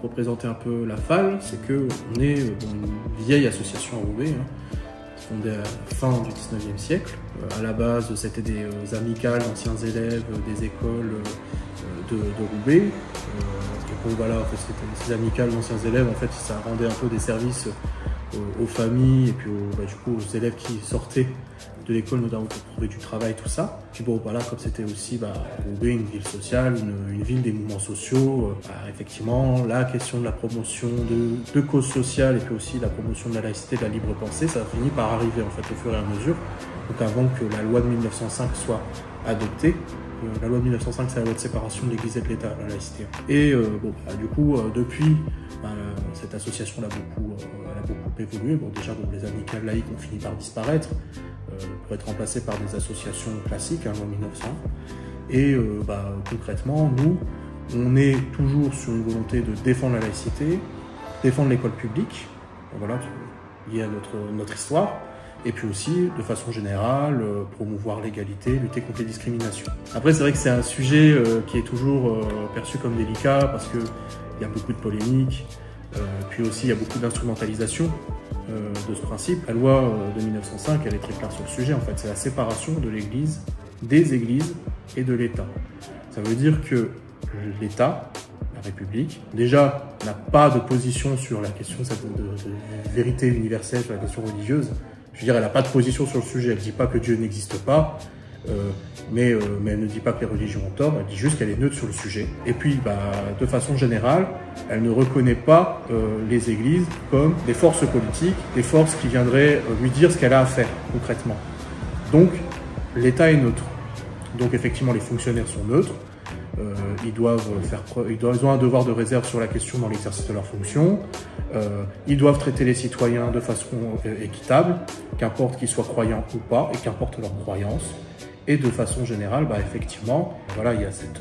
représenter un peu la FAL, c'est qu'on est une vieille association à Roubaix, fondée à la fin du 19e siècle. À la base, c'était des amicales d'anciens élèves des écoles de Roubaix. Et bon, voilà, c'était ces amicales d'anciens élèves, en fait, ça rendait un peu des services aux familles et puis du coup aux élèves qui sortaient de l'école, notamment pour trouver du travail, tout ça. Puis bon, voilà, comme c'était aussi Roubaix, une ville sociale, une ville des mouvements sociaux, effectivement, la question de la promotion de causes sociales et puis aussi la promotion de la laïcité, de la libre pensée, ça a fini par arriver en fait au fur et à mesure. Donc avant que la loi de 1905 soit adoptée, la loi de 1905, c'est la loi de séparation de l'Église et de l'État, la laïcité. Et du coup, depuis, cette association a beaucoup évolué. Bon, déjà, les amicales laïques ont fini par disparaître pour être remplacées par des associations classiques, loi 1900. Et concrètement, nous, on est toujours sur une volonté de défendre la laïcité, défendre l'école publique, voilà, lié à notre histoire. Et puis aussi, de façon générale, promouvoir l'égalité, lutter contre les discriminations. Après, c'est vrai que c'est un sujet qui est toujours perçu comme délicat parce qu'il y a beaucoup de polémiques, puis aussi il y a beaucoup d'instrumentalisation de ce principe. La loi de 1905, elle est très claire sur le sujet, en fait, c'est la séparation de l'Église, des églises et de l'État. Ça veut dire que l'État, la République, déjà, n'a pas de position sur la question de vérité universelle, sur la question religieuse. Je veux dire, elle n'a pas de position sur le sujet. Elle ne dit pas que Dieu n'existe pas, mais elle ne dit pas que les religions ont tort. Elle dit juste qu'elle est neutre sur le sujet. Et puis, de façon générale, elle ne reconnaît pas les églises comme des forces politiques, des forces qui viendraient lui dire ce qu'elle a à faire concrètement. Donc, l'État est neutre. Donc, effectivement, les fonctionnaires sont neutres. Ils ont un devoir de réserve sur la question dans l'exercice de leurs fonctions. Ils doivent traiter les citoyens de façon équitable, qu'importe qu'ils soient croyants ou pas, et qu'importe leur croyance. Et de façon générale, effectivement, voilà, il y a cette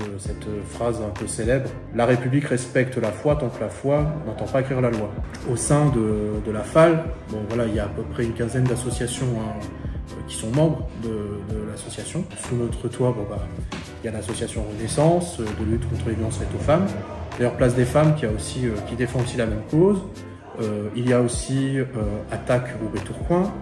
phrase un peu célèbre, la République respecte la foi tant que la foi n'entend pas écrire la loi. Au sein de la FAL, bon, voilà, il y a à peu près une quinzaine d'associations qui sont membres de l'association. Sous notre toit, il y a l'association Renaissance, de lutte contre les violences faites aux femmes. D'ailleurs, Place des femmes qui défend aussi la même cause. Il y a aussi Attaque Roubaix-Tourcoing.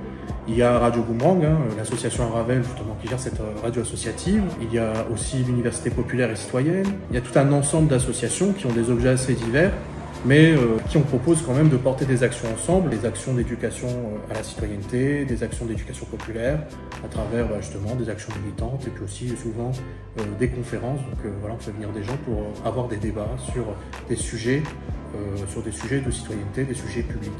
Il y a Radio Boomerang, l'association Aravel justement qui gère cette radio associative. Il y a aussi l'Université populaire et citoyenne. Il y a tout un ensemble d'associations qui ont des objets assez divers, mais qui on propose quand même de porter des actions ensemble, des actions d'éducation à la citoyenneté, des actions d'éducation populaire, à travers justement des actions militantes et puis aussi souvent des conférences. Donc voilà, on fait venir des gens pour avoir des débats sur des sujets de citoyenneté, des sujets publics.